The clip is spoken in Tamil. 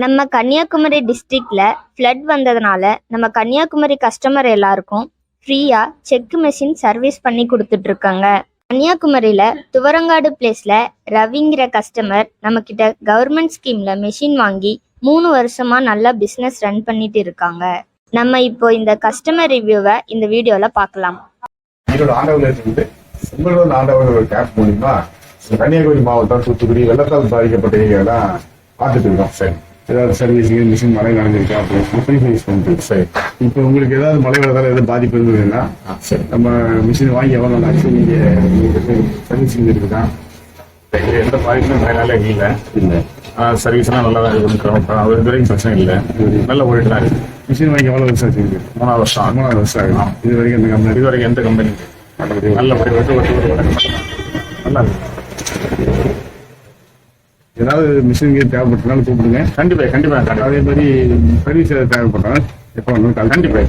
நம்ம கன்னியாகுமரி டிஸ்ட்ரிக்ட்ல ஃப்ளட் வந்ததுனால நம்ம கன்னியாகுமரி கஸ்டமர் எல்லாருக்கும் ஃப்ரீயா செக் மெஷின் சர்வீஸ் பண்ணி கொடுத்துட்டு இருக்காங்க. கன்னியாகுமரியில துவரங்காடு பிளேஸ்ல ரவிங்கிற கஸ்டமர் நம்ம கிட்ட கவர்மெண்ட் ஸ்கீம்ல மெஷின் வாங்கி 3 வருஷமா நல்லா பிசினஸ் ரன் பண்ணிட்டு இருக்காங்க. நம்ம இப்போ இந்த கஸ்டமர் ரிவ்யூவை இந்த வீடியோல பார்க்கலாம். கன்னியாகுமரி மாவட்டம் தூத்துக்குடி வெள்ளத்தால் பாதிக்கப்பட்ட ஏரியாலாம் பார்த்துட்டு இருக்கோம் சார். ஏதாவது சர்வீஸிங் மிஷின் மழை நடந்திருக்கா அப்படின்னு பண்ணிட்டு சார். இப்போ உங்களுக்கு ஏதாவது மழை வெள்ளத்தால் ஏதாவது பாதிப்பு இருந்ததுன்னா நம்ம மிஷின் வாங்கி எவ்வளோ நாள் ஆச்சு, நீங்கள் சர்வீஸிங் இருக்குதா? எந்த பாதிப்பும் மழைனால இல்லை சர்வீஸ்லாம் நல்லா தான் இருக்கு. அது வரைக்கும் பிரச்சனை இல்லை, நல்லா ஓடிட்டு தான் இருக்கு. மிஷின் வாங்கி எவ்வளோ வருஷம் ஆச்சு? 3 வருஷம் ஆகும். இது வரைக்கும் எந்த கம்பெனி நல்ல நல்லா இருக்கு. ஏதாவது மிஷின் தேவைப்பட்டனாலும் கூப்பிடுங்க. கண்டிப்பா அதே மாதிரி சர்வீஸ் தேவைப்பட்டாலும் எப்போ கண்டிப்பா